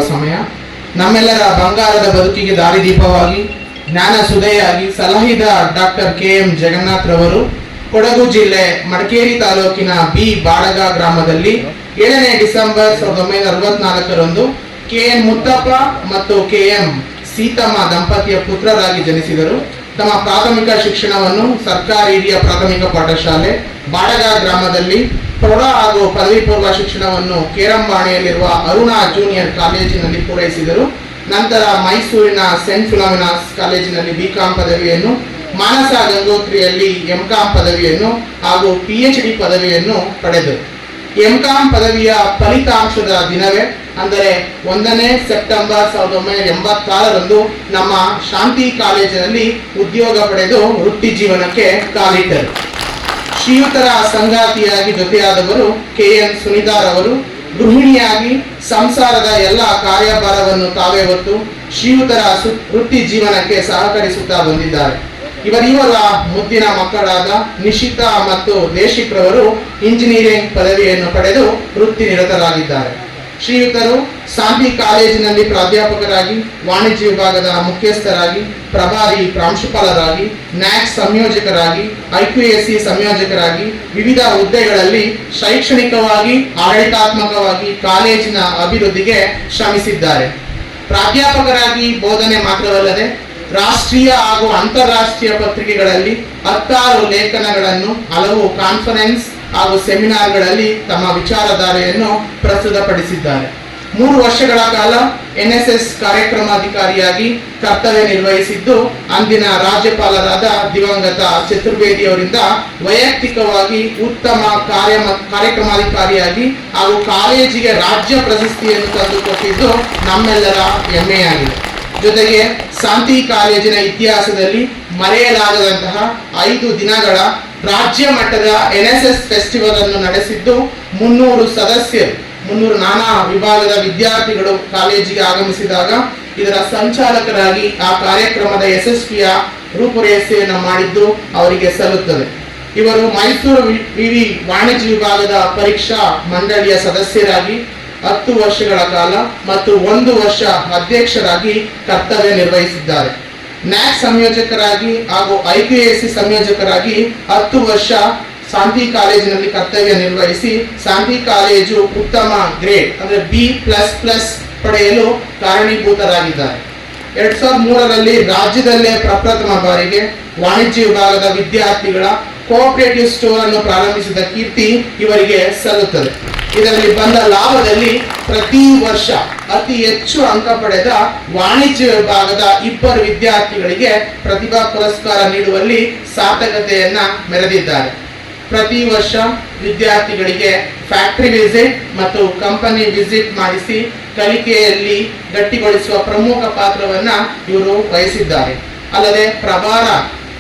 ಸಮಯ ನಮ್ಮೆಲ್ಲರ ಬಂಗಾರದ ಬದುಕಿಗೆ ದಾರಿದೀಪವಾಗಿ ಜ್ಞಾನ ಸುಧೆಯಾಗಿ ಸಲಹಿದ ಡಾಕ್ಟರ್ ಕೆ.ಎಂ. ಜಗನ್ನಾಥ್ ರವರು ಕೊಡಗು ಜಿಲ್ಲೆ ಮಡಿಕೇರಿ ತಾಲೂಕಿನ ಬಿ ಬಾಡಗ ಗ್ರಾಮದಲ್ಲಿ 7ನೇ ಡಿಸೆಂಬರ್ 1964ರಂದು ಕೆ.ಎನ್. ಮುತ್ತಪ್ಪ ಮತ್ತು ಕೆ.ಎಂ. ಸೀತಮ್ಮ ದಂಪತಿಯ ಪುತ್ರರಾಗಿ ಜನಿಸಿದರು. ತಮ್ಮ ಪ್ರಾಥಮಿಕ ಶಿಕ್ಷಣವನ್ನು ಸರ್ಕಾರಿ ಹಿರಿಯ ಪ್ರಾಥಮಿಕ ಪಾಠಶಾಲೆ ಬಾಡಗ ಗ್ರಾಮದಲ್ಲಿ, ಪ್ರೌಢ ಹಾಗೂ ಪದವಿ ಪೂರ್ವ ಶಿಕ್ಷಣವನ್ನು ಕೇರಂಬಾಣೆಯಲ್ಲಿರುವ ಅರುಣಾ ಜೂನಿಯರ್ ಕಾಲೇಜಿನಲ್ಲಿ ಪೂರೈಸಿದರು. ನಂತರ ಮೈಸೂರಿನ ಸೆಂಟ್ ಫಿಲಾಮಿನಾಸ್ ಕಾಲೇಜಿನಲ್ಲಿ ಬಿಕಾಂ ಪದವಿಯನ್ನು, ಮಾನಸ ಗಂಗೋತ್ರಿಯಲ್ಲಿ ಎಂಕಾಂ ಪದವಿಯನ್ನು ಹಾಗೂ PhD ಪದವಿಯನ್ನು ಪಡೆದರು. ಎಂಕಾಂ ಪದವಿಯ ಫಲಿತಾಂಶದ ದಿನವೇ ಅಂದರೆ 1ನೇ ಸೆಪ್ಟೆಂಬರ್ 1986ರಂದು ನಮ್ಮ ಶಾಂತಿ ಕಾಲೇಜಿನಲ್ಲಿ ಉದ್ಯೋಗ ಪಡೆದು ವೃತ್ತಿ ಜೀವನಕ್ಕೆ ಕಾಲಿಟ್ಟರು. ಶ್ರೀಯುತರ ಸಂಗಾತಿಯಾಗಿ ಜೊತೆಯಾದವರು ಕೆ.ಎನ್. ಸುನಿತಾರ್ ಅವರು. ಗೃಹಿಣಿಯಾಗಿ ಸಂಸಾರದ ಎಲ್ಲ ಕಾರ್ಯಭಾರವನ್ನು ತಾವೇ ಹೊತ್ತು ಶ್ರೀಯುತರ ವೃತ್ತಿ ಜೀವನಕ್ಕೆ ಸಹಕರಿಸುತ್ತಾ ಬಂದಿದ್ದಾರೆ. ಇವರ ಮುದ್ದಿನ ಮಕ್ಕಳಾದ ನಿಶಿತಾ ಮತ್ತು ದೇಶಿಕ್ರವರು ಇಂಜಿನಿಯರಿಂಗ್ ಪದವಿಯನ್ನು ಪಡೆದು ವೃತ್ತಿ ನಿರತರಾಗಿದ್ದಾರೆ. ಶ್ರೀಯುತರು ಶಾಂತಿ ಕಾಲೇಜಿನಲ್ಲಿ ಪ್ರಾಧ್ಯಾಪಕರಾಗಿ, ವಾಣಿಜ್ಯ ವಿಭಾಗದ ಮುಖ್ಯಸ್ಥರಾಗಿ, ಪ್ರಭಾರಿ ಪ್ರಾಂಶುಪಾಲರಾಗಿ, ನ್ಯಾಕ್ ಸಂಯೋಜಕರಾಗಿ, IQAC ಸಂಯೋಜಕರಾಗಿ ವಿವಿಧ ಹುದ್ದೆಗಳಲ್ಲಿ ಶೈಕ್ಷಣಿಕವಾಗಿ, ಆಡಳಿತಾತ್ಮಕವಾಗಿ ಕಾಲೇಜಿನ ಅಭಿವೃದ್ಧಿಗೆ ಶ್ರಮಿಸಿದ್ದಾರೆ. ಪ್ರಾಧ್ಯಾಪಕರಾಗಿ ಬೋಧನೆ ಮಾತ್ರವಲ್ಲದೆ ರಾಷ್ಟ್ರೀಯ ಹಾಗೂ ಅಂತಾರಾಷ್ಟ್ರೀಯ ಪತ್ರಿಕೆಗಳಲ್ಲಿ 16 ಲೇಖನಗಳನ್ನು, ಹಲವು ಕಾನ್ಫರೆನ್ಸ್ ಹಾಗೂ ಸೆಮಿನಾರ್ಗಳಲ್ಲಿ ತಮ್ಮ ವಿಚಾರಧಾರೆಯನ್ನು ಪ್ರಸ್ತುತಪಡಿಸಿದ್ದಾರೆ. 3 ವರ್ಷಗಳ ಕಾಲ NSS ಕಾರ್ಯಕ್ರಮಾಧಿಕಾರಿಯಾಗಿ ಕರ್ತವ್ಯ ನಿರ್ವಹಿಸಿದ್ದು, ಅಂದಿನ ರಾಜ್ಯಪಾಲರಾದ ದಿವಂಗತ ಚತುರ್ವೇದಿ ಅವರಿಂದ ವೈಯಕ್ತಿಕವಾಗಿ ಉತ್ತಮ ಕಾರ್ಯಕ್ರಮಾಧಿಕಾರಿಯಾಗಿ ಹಾಗೂ ಕಾಲೇಜಿಗೆ ರಾಜ್ಯ ಪ್ರಶಸ್ತಿಯನ್ನು ತಂದುಕೊಟ್ಟಿದ್ದು ನಮ್ಮೆಲ್ಲರ ಹೆಮ್ಮೆಯಾಗಿದೆ. ಜೊತೆಗೆ ಶಾಂತಿ ಕಾಲೇಜಿನ ಇತಿಹಾಸದಲ್ಲಿ ಮರೆಯಲಾಗದಂತಹ 5 ದಿನಗಳ ರಾಜ್ಯ ಮಟ್ಟದ NSS ಫೆಸ್ಟಿವಲ್ ಅನ್ನು ನಡೆಸಿದ್ದು 300 ಸದಸ್ಯರು, 300 ನಾನಾ ವಿಭಾಗದ ವಿದ್ಯಾರ್ಥಿಗಳು ಕಾಲೇಜಿಗೆ ಆಗಮಿಸಿದಾಗ ಇದರ ಸಂಚಾಲಕರಾಗಿ ಆ ಕಾರ್ಯಕ್ರಮದ ಯಶಸ್ವಿಯ ರೂಪುರೇಷೆಯನ್ನು ಮಾಡಿದ್ದು ಅವರಿಗೆ ಸಲ್ಲುತ್ತದೆ. ಇವರು ಮೈಸೂರು ವಿವಿ ವಾಣಿಜ್ಯ ವಿಭಾಗದ ಪರೀಕ್ಷಾ ಮಂಡಳಿಯ ಸದಸ್ಯರಾಗಿ 10 ವರ್ಷಗಳ ಕಾಲ ಮತ್ತು 1 ವರ್ಷ ಅಧ್ಯಕ್ಷರಾಗಿ ಕರ್ತವ್ಯ ನಿರ್ವಹಿಸಿದ್ದಾರೆ. ನ್ಯಾಕ್ ಸಂಯೋಜಕರಾಗಿ ಹಾಗೂ IQAC ಸಂಯೋಜಕರಾಗಿ 10 ವರ್ಷ ಶಾಂತಿ ಕಾಲೇಜಿನಲ್ಲಿ ಕರ್ತವ್ಯ ನಿರ್ವಹಿಸಿ ಶಾಂತಿ ಕಾಲೇಜು ಉತ್ತಮ ಗ್ರೇಡ್ ಅಂದರೆ B++ ಪಡೆಯಲು ಕಾರಣೀಭೂತರಾಗಿದ್ದಾರೆ. 2003ರಲ್ಲಿ ರಾಜ್ಯದಲ್ಲೇ ಪ್ರಪ್ರಥಮ ಬಾರಿಗೆ ವಾಣಿಜ್ಯ ವಿಭಾಗದ ವಿದ್ಯಾರ್ಥಿಗಳ ಕೋಆಪರೇಟಿವ್ ಸ್ಟೋರ್ ಅನ್ನು ಪ್ರಾರಂಭಿಸಿದ ಕೀರ್ತಿ ಇವರಿಗೆ ಸಲ್ಲುತ್ತದೆ. ಇದರಲ್ಲಿ ಬಂದ ಲಾಭದಲ್ಲಿ ಪ್ರತಿ ವರ್ಷ ಅತಿ ಹೆಚ್ಚು ಅಂಕ ಪಡೆದ ವಾಣಿಜ್ಯ ವಿಭಾಗದ 2 ವಿದ್ಯಾರ್ಥಿಗಳಿಗೆ ಪ್ರತಿಭಾ ಪುರಸ್ಕಾರ ನೀಡುವಲ್ಲಿ ಸಾರ್ಥಕತೆಯನ್ನ ಮೆರೆದಿದ್ದಾರೆ. ಪ್ರತಿ ವರ್ಷ ವಿದ್ಯಾರ್ಥಿಗಳಿಗೆ ಫ್ಯಾಕ್ಟರಿ ವಿಸಿಟ್ ಮತ್ತು ಕಂಪನಿ ವಿಸಿಟ್ ಮಾಡಿಸಿ ಕಲಿಕೆಯಲ್ಲಿ ಗಟ್ಟಿಗೊಳಿಸುವ ಪ್ರಮುಖ ಪಾತ್ರವನ್ನ ಇವರು ವಹಿಸಿದ್ದಾರೆ. ಅಲ್ಲದೆ ಪ್ರಭಾರ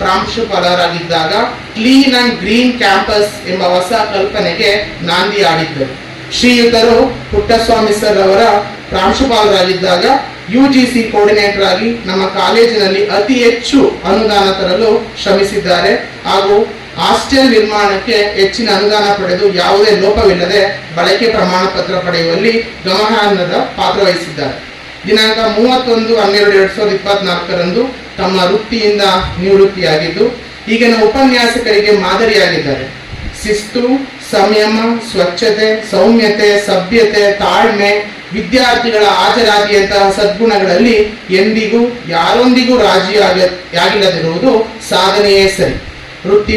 ಪ್ರಾಂಶುಪಾಲರಾಗಿದ್ದಾಗ ಕ್ಲೀನ್ ಅಂಡ್ ಗ್ರೀನ್ ಕ್ಯಾಂಪಸ್ ಎಂಬ ಹೊಸ ಕಲ್ಪನೆಗೆ ನಾಂದಿ ಆಡಿದ್ದರು. ಶ್ರೀಯುತರು ಪುಟ್ಟಸ್ವಾಮಿ ಸರ್ ಅವರ ಪ್ರಾಂಶುಪಾಲರಾಗಿದ್ದಾಗ UGC ಕೋಆರ್ಡಿನೇಟರ್ ಆಗಿ ನಮ್ಮ ಕಾಲೇಜಿನಲ್ಲಿ ಅತಿ ಹೆಚ್ಚು ಅನುದಾನ ತರಲು ಶ್ರಮಿಸಿದ್ದಾರೆ ಹಾಗೂ ಹಾಸ್ಟೆಲ್ ನಿರ್ಮಾಣಕ್ಕೆ ಹೆಚ್ಚಿನ ಅನುದಾನ ಪಡೆದು ಯಾವುದೇ ಲೋಪವಿಲ್ಲದೆ ಬಳಕೆ ಪ್ರಮಾಣ ಪತ್ರ ಪಡೆಯುವಲ್ಲಿ ಗಮನಾರ್ಹದ ಪಾತ್ರ ವಹಿಸಿದ್ದಾರೆ. ದಿನಾಂಕ 31/12/2024ರಂದು ತಮ್ಮ ವೃತ್ತಿಯಿಂದ ನಿವೃತ್ತಿಯಾಗಿದ್ದು ಈಗಿನ ಉಪನ್ಯಾಸಕರಿಗೆ ಮಾದರಿಯಾಗಿದ್ದಾರೆ. ಶಿಸ್ತು, ಸಂಯಮ, ಸ್ವಚ್ಛತೆ, ಸೌಮ್ಯತೆ, ಸಭ್ಯತೆ, ತಾಳ್ಮೆ, ವಿದ್ಯಾರ್ಥಿಗಳ ಹಾಜರಾತಿಯಂತಹ ಸದ್ಗುಣಗಳಲ್ಲಿ ಎಂದಿಗೂ ಯಾರೊಂದಿಗೂ ರಾಜಿಯಾಗಿಲ್ಲದಿರುವುದು ಸಾಧನೆಯೇ ಸರಿ. ವೃತ್ತಿ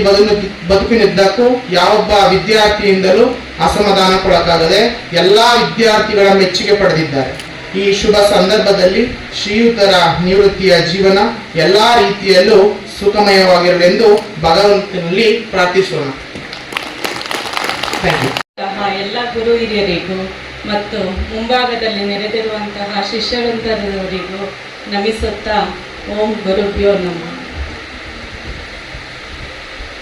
ಬದುಕಿನಿದ್ದಕ್ಕೂ ಯಾವೊಬ್ಬ ವಿದ್ಯಾರ್ಥಿಯಿಂದಲೂ ಅಸಮಾಧಾನಕ್ಕೊಳಗಾಗದೆ ಎಲ್ಲಾ ವಿದ್ಯಾರ್ಥಿಗಳ ಮೆಚ್ಚುಗೆ ಪಡೆದಿದ್ದಾರೆ. ಈ ಶುಭ ಸಂದರ್ಭದಲ್ಲಿ ಶ್ರೀಯುತರ ನಿವೃತ್ತಿಯ ಜೀವನ ಎಲ್ಲಾ ರೀತಿಯಲ್ಲೂ ಸುಖಮಯವಾಗಿರಲೆಂದು ಭಗವಂತನಲ್ಲಿ ಪ್ರಾರ್ಥಿಸೋಣ. ಎಲ್ಲ ಗುರು ಹಿರಿಯರಿಗೂ ಮತ್ತು ಮುಂಭಾಗದಲ್ಲಿ ನೆರೆದಿರುವಂತಹ ಶಿಷ್ಯವೃಂದರವರಿಗೂ ನಮಿಸುತ್ತಾ ಓಂ ಗುರುಭ್ಯೋ ನಮಃ.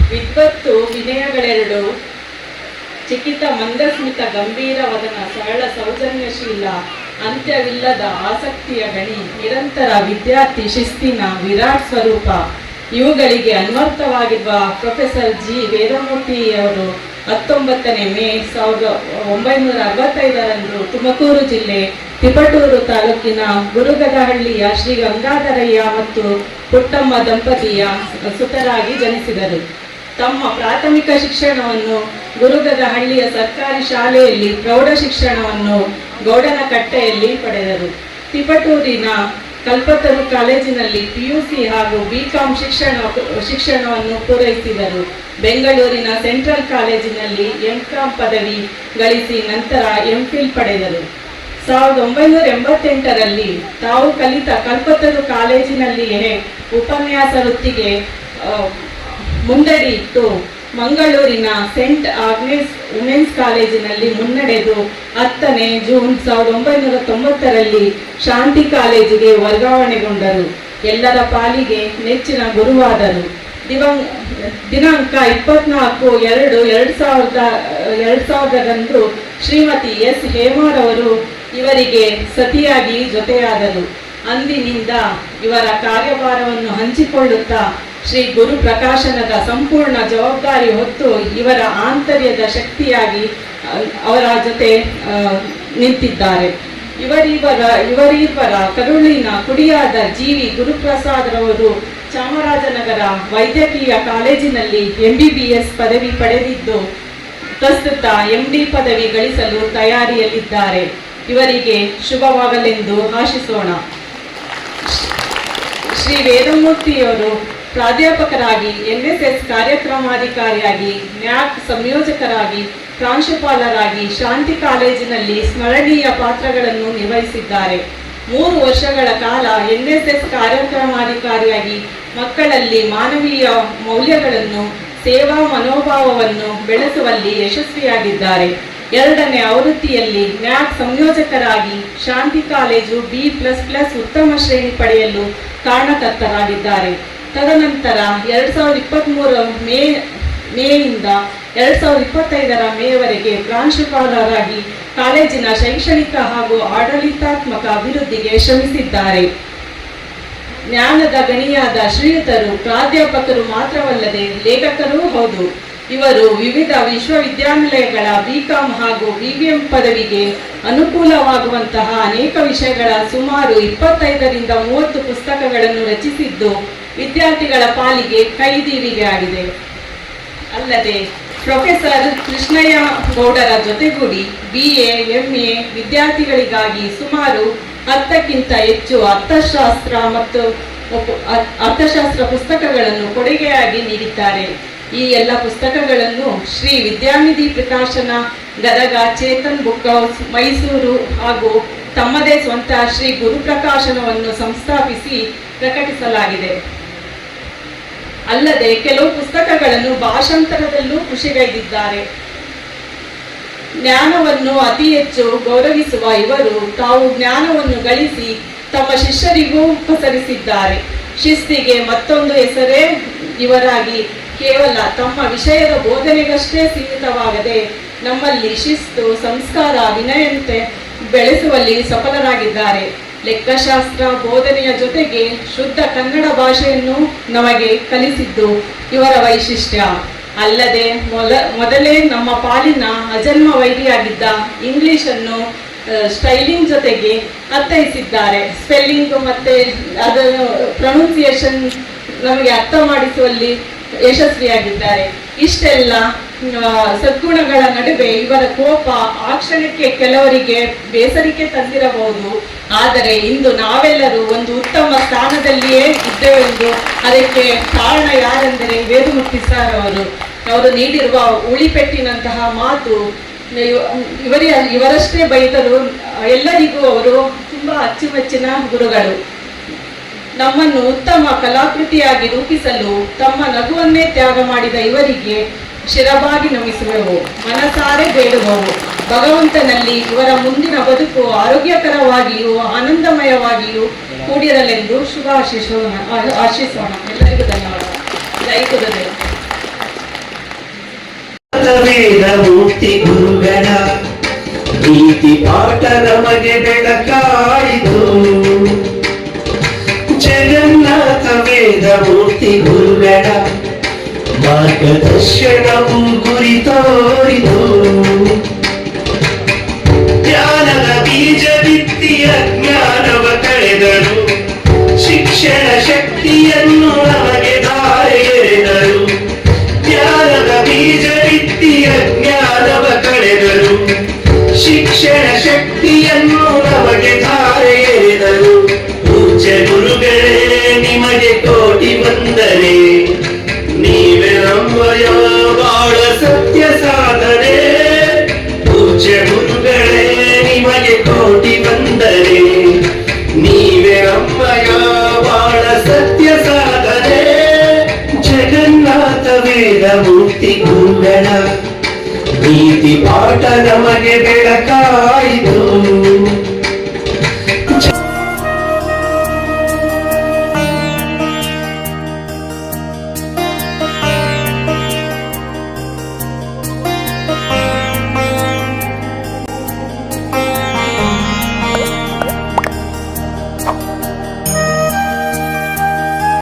ವಿದ್ವತ್ತು ವಿನಯಗಳೆರಡು, ಚಿಕಿತ ಮಂದಸ್ಮಿತ ಗಂಭೀರ ವದನ, ಸರಳ ಸೌಜನ್ಯಶೀಲ, ಅಂತ್ಯವಿಲ್ಲದ ಆಸಕ್ತಿಯ ಗಣಿ, ನಿರಂತರ ವಿದ್ಯಾರ್ಥಿ ಶಿಸ್ತಿನ ವಿರಾಟ್ ಸ್ವರೂಪ, ಇವುಗಳಿಗೆ ಅನ್ವರ್ಥವಾಗಿರುವ ಪ್ರೊಫೆಸರ್ ಜಿ ವೇದಮೂರ್ತಿ ಅವರು 19 ಮೇ 1965ರಂದು ತುಮಕೂರು ಜಿಲ್ಲೆ ತಿಪಟೂರು ತಾಲೂಕಿನ ಗುರುಗದಹಳ್ಳಿಯ ಶ್ರೀ ಗಂಗಾಧರಯ್ಯ ಮತ್ತು ಪುಟ್ಟಮ್ಮ ದಂಪತಿಯ ಸುತರಾಗಿ ಜನಿಸಿದರು. ತಮ್ಮ ಪ್ರಾಥಮಿಕ ಶಿಕ್ಷಣವನ್ನು ಗುರುಗದಹಳ್ಳಿಯ ಸರ್ಕಾರಿ ಶಾಲೆಯಲ್ಲಿ, ಪ್ರೌಢ ಶಿಕ್ಷಣವನ್ನು ಗೌಡನಕಟ್ಟೆಯಲ್ಲಿ ಪಡೆದರು. ತಿಪಟೂರಿನ ಕಲ್ಪತರು ಕಾಲೇಜಿನಲ್ಲಿ PUC ಹಾಗೂ BCom ಶಿಕ್ಷಣವನ್ನು ಪೂರೈಸಿದರು. ಬೆಂಗಳೂರಿನ ಸೆಂಟ್ರಲ್ ಕಾಲೇಜಿನಲ್ಲಿ MCom ಪದವಿ ಗಳಿಸಿ ನಂತರ MPhil ಪಡೆದರು. 1988ರಲ್ಲಿ ತಾವು ಕಲಿತ ಕಲ್ಪತರು ಕಾಲೇಜಿನಲ್ಲಿಯೇ ಉಪನ್ಯಾಸ ವೃತ್ತಿಗೆ ಮುಂದಡಿ ಇಟ್ಟು ಮಂಗಳೂರಿನ ಸೆಂಟ್ ಆಗ್ನೆಸ್ ವುಮೆನ್ಸ್ ಕಾಲೇಜಿನಲ್ಲಿ ಮುನ್ನಡೆದು 10ನೇ ಜೂನ್ 1990ರಲ್ಲಿ ಶಾಂತಿ ಕಾಲೇಜಿಗೆ ವರ್ಗಾವಣೆಗೊಂಡರು. ಎಲ್ಲರ ಪಾಲಿಗೆ ನೆಚ್ಚಿನ ಗುರುವಾದರು. ದಿನಾಂಕ 24/2/2000ರಂದು ಶ್ರೀಮತಿ S. ಹೇಮಾರವರು ಇವರಿಗೆ ಸತಿಯಾಗಿ ಜೊತೆಯಾದರು. ಅಂದಿನಿಂದ ಇವರ ಕಾರ್ಯಭಾರವನ್ನು ಹಂಚಿಕೊಳ್ಳುತ್ತಾ ಶ್ರೀ ಗುರು ಪ್ರಕಾಶನದ ಸಂಪೂರ್ಣ ಜವಾಬ್ದಾರಿ ಹೊತ್ತು ಇವರ ಆಂತರ್ಯದ ಶಕ್ತಿಯಾಗಿ ಅವರ ಜೊತೆ ನಿಂತಿದ್ದಾರೆ. ಇವರಿಬ್ಬರ ಕರುಳಿನ ಕುಡಿಯಾದ ಜೀವಿ ಗುರುಪ್ರಸಾದ್ರವರು ಚಾಮರಾಜನಗರ ವೈದ್ಯಕೀಯ ಕಾಲೇಜಿನಲ್ಲಿ MBBS ಪದವಿ ಪಡೆದಿದ್ದು ಪ್ರಸ್ತುತ MD ಪದವಿ ಗಳಿಸಲು ತಯಾರಿಯಲ್ಲಿದ್ದಾರೆ. ಇವರಿಗೆ ಶುಭವಾಗಲೆಂದು ಆಶಿಸೋಣ. ಶ್ರೀ ವೇದಮೂರ್ತಿಯವರು ಪ್ರಾಧ್ಯಾಪಕರಾಗಿ, NSS ಕಾರ್ಯಕ್ರಮಾಧಿಕಾರಿಯಾಗಿ, NAAC ಸಂಯೋಜಕರಾಗಿ, ಪ್ರಾಂಶುಪಾಲರಾಗಿ ಶಾಂತಿ ಕಾಲೇಜಿನಲ್ಲಿ ಸ್ಮರಣೀಯ ಪಾತ್ರಗಳನ್ನು ನಿರ್ವಹಿಸಿದ್ದಾರೆ. 3 ವರ್ಷಗಳ ಕಾಲ NSS ಕಾರ್ಯಕ್ರಮಾಧಿಕಾರಿಯಾಗಿ ಮಕ್ಕಳಲ್ಲಿ ಮಾನವೀಯ ಮೌಲ್ಯಗಳನ್ನು, ಸೇವಾ ಮನೋಭಾವವನ್ನು ಬೆಳೆಸುವಲ್ಲಿ ಯಶಸ್ವಿಯಾಗಿದ್ದಾರೆ. 2ನೇ ಆವೃತ್ತಿಯಲ್ಲಿ NAAC ಸಂಯೋಜಕರಾಗಿ ಶಾಂತಿ ಕಾಲೇಜು B++ ಉತ್ತಮ ಶ್ರೇಣಿ ಪಡೆಯಲು ಕಾರಣಕರ್ತರಾಗಿದ್ದಾರೆ. ತದನಂತರ 2023 ಮೇಯಿಂದ 2025 ಮೇವರೆಗೆ ಪ್ರಾಂಶುಪಾಲರಾಗಿ ಕಾಲೇಜಿನ ಶೈಕ್ಷಣಿಕ ಹಾಗೂ ಆಡಳಿತಾತ್ಮಕ ಅಭಿವೃದ್ಧಿಗೆ ಶ್ರಮಿಸಿದ್ದಾರೆ. ಜ್ಞಾನದ ಗಣಿಯಾದ ಶ್ರೀಯುತರು ಪ್ರಾಧ್ಯಾಪಕರು ಮಾತ್ರವಲ್ಲದೆ ಲೇಖಕರೂ ಹೌದು. ಇವರು ವಿವಿಧ ವಿಶ್ವವಿದ್ಯಾನಿಲಯಗಳ BCom ಹಾಗೂ BBM ಪದವಿಗೆ ಅನುಕೂಲವಾಗುವಂತಹ ಅನೇಕ ವಿಷಯಗಳ ಸುಮಾರು 25ರಿಂದ 30 ಪುಸ್ತಕಗಳನ್ನು ರಚಿಸಿದ್ದು ವಿದ್ಯಾರ್ಥಿಗಳ ಪಾಲಿಗೆ ಕೈದೀವಿಗೆ ಆಗಿದೆ. ಅಲ್ಲದೆ ಪ್ರೊಫೆಸರ್ ಕೃಷ್ಣಯ್ಯ ಗೌಡರ ಜೊತೆಗೂಡಿ BA, MA ವಿದ್ಯಾರ್ಥಿಗಳಿಗಾಗಿ ಸುಮಾರು 10ಕ್ಕಿಂತ ಹೆಚ್ಚು ಅರ್ಥಶಾಸ್ತ್ರ ಪುಸ್ತಕಗಳನ್ನು ಕೊಡುಗೆಯಾಗಿ ನೀಡಿದ್ದಾರೆ. ಈ ಎಲ್ಲ ಪುಸ್ತಕಗಳನ್ನು ಶ್ರೀ ವಿದ್ಯಾನಿಧಿ ಪ್ರಕಾಶನ, ಗದಗ, ಚೇತನ್ ಬುಕ್ ಹೌಸ್, ಮೈಸೂರು ಹಾಗೂ ತಮ್ಮದೇ ಸ್ವಂತ ಶ್ರೀ ಗುರು ಪ್ರಕಾಶನವನ್ನು ಸಂಸ್ಥಾಪಿಸಿ ಪ್ರಕಟಿಸಲಾಗಿದೆ. ಅಲ್ಲದೆ ಕೆಲವು ಪುಸ್ತಕಗಳನ್ನು ಭಾಷಾಂತರದಲ್ಲೂ ಕೃಷಿಗೈದಿದ್ದಾರೆ. ಜ್ಞಾನವನ್ನು ಅತಿ ಹೆಚ್ಚು ಗೌರವಿಸುವ ಇವರು ತಾವು ಜ್ಞಾನವನ್ನು ಗಳಿಸಿ ತಮ್ಮ ಶಿಷ್ಯರಿಗೂ ಪಸರಿಸಿದ್ದಾರೆ. ಶಿಸ್ತಿಗೆ ಮತ್ತೊಂದು ಹೆಸರೇ ಇವರಾಗಿ ಕೇವಲ ತಮ್ಮ ವಿಷಯದ ಬೋಧನೆಗಷ್ಟೇ ಸೀಮಿತವಾಗದೆ ನಮ್ಮಲ್ಲಿ ಶಿಸ್ತು, ಸಂಸ್ಕಾರ, ವಿನಯತೆ ಬೆಳೆಸುವಲ್ಲಿ ಸಫಲರಾಗಿದ್ದಾರೆ. ಲೆಕ್ಕಶಾಸ್ತ್ರ ಬೋಧನೆಯ ಜೊತೆಗೆ ಶುದ್ಧ ಕನ್ನಡ ಭಾಷೆಯನ್ನು ನಮಗೆ ಕಲಿಸಿದ್ದು ಇವರ ವೈಶಿಷ್ಟ್ಯ. ಅಲ್ಲದೆ ಮೊದಲೇ ನಮ್ಮ ಪಾಲಿನ ಅಜನ್ಮ ವೈರಿಯಾಗಿದ್ದ ಇಂಗ್ಲಿಷನ್ನು ಸ್ಟೈಲಿಂಗ್ ಜೊತೆಗೆ ಅರ್ಥೈಸಿದ್ದಾರೆ. ಸ್ಪೆಲ್ಲಿಂಗ್ ಮತ್ತೆ ಅದರ ಪ್ರೊನೌನ್ಸಿಯೇಷನ್ ನಮಗೆ ಅರ್ಥ ಮಾಡಿಸುವಲ್ಲಿ ಯಶಸ್ವಿಯಾಗಿದ್ದಾರೆ. ಇಷ್ಟೆಲ್ಲ ಸದ್ಗುಣಗಳ ನಡುವೆ ಇವರ ಕೋಪ ಆ ಕ್ಷಣಕ್ಕೆ ಕೆಲವರಿಗೆ ಬೇಸರಿಕೆ ತಂದಿರಬಹುದು. ಆದರೆ ಇಂದು ನಾವೆಲ್ಲರೂ ಒಂದು ಉತ್ತಮ ಸ್ಥಾನದಲ್ಲಿಯೇ ಇದ್ದೇವೆಂದು ಅದಕ್ಕೆ ಕಾರಣ ಯಾರೆಂದರೆ ವೇದಮೂರ್ತಿ ಸರ್ ಅವರು ನೀಡಿರುವ ಉಳಿಪೆಟ್ಟಿನಂತಹ ಮಾತು. ಇವರಷ್ಟೇ ಬೈದರು ಎಲ್ಲರಿಗೂ ಅವರು ತುಂಬಾ ಅಚ್ಚುಮೆಚ್ಚಿನ ಗುರುಗಳು. ನಮ್ಮನ್ನು ಉತ್ತಮ ಕಲಾಕೃತಿಯಾಗಿ ರೂಪಿಸಲು ತಮ್ಮ ನಗುವನ್ನೇ ತ್ಯಾಗ ಮಾಡಿದ ಇವರಿಗೆ ಶಿರಬಾಗಿ ನಮಿಸುವೆವು, ಮನಸಾರೆ ಬೇಡುವೆವು. ಭಗವಂತನಲ್ಲಿ ಇವರ ಮುಂದಿನ ಬದುಕು ಆರೋಗ್ಯಕರವಾಗಿಯೂ ಆನಂದಮಯವಾಗಿಯೂ ಕೂಡಿರಲೆಂದು ಶುಭ ಆಶಿಸೋಣ. ಎಲ್ಲರಿಗೂ ಧನ್ಯವಾದ. ಜೈ ಗುರುದೇವ. ವೇದಮೂರ್ತಿ ಗುರುಗಳ ನೀತಿ ಪಾಠ ನಮಗೆ ಬೆಳಕಾಯಿತು. ಜಗನ್ನಾಥ ವೇದ ಮೂರ್ತಿ ಗುರುಗಳ ಮಾರ್ಗದರ್ಶನವು ಗುರಿ ತೋರಿತು. ಜ್ಞಾನದ ಬೀಜ ಬಿತ್ತಿ ಅಜ್ಞಾನವ ಕಳೆದರು, ಶಿಕ್ಷಣ ಶಕ್ತಿಯನ್ನು ನಮಗೆ ಧಾರೆ ಎರೆದರು. ಜ್ಞಾನದ ಬೀಜ ಬಿತ್ತಿ ಅಜ್ಞಾನವ ಕಳೆದರು, ಶಿಕ್ಷಣ ಶಕ್ತಿಯನ್ನು ನಮಗೆ ಧಾರೆ ಎರೆದರು. ಪೂಜ್ಯ ಗುರುಗಳೇ ನಿಮಗೆ ಕೋಟಿ ವಂದನೆ, ನೀವೇ ನಮ್ಮಯ ಬಾಳ ಸತ್ಯ ಸಾಧನೆ. ಪೂಜ್ಯ ಗುರುಗಳೇ ನಿಮಗೆ ಕೋಟಿ ವಂದನೆ, ನೀವೇ ನಮ್ಮಯ ಬಾಳ ಸತ್ಯ ಸಾಧನೆ. ಜಗನ್ನಾಥ ವೇದ ಮೂರ್ತಿ ಗುರುಗಳ ನೀತಿ ಪಾಠ ನಮಗೆ ಬೆಳಕಾಯಿತು.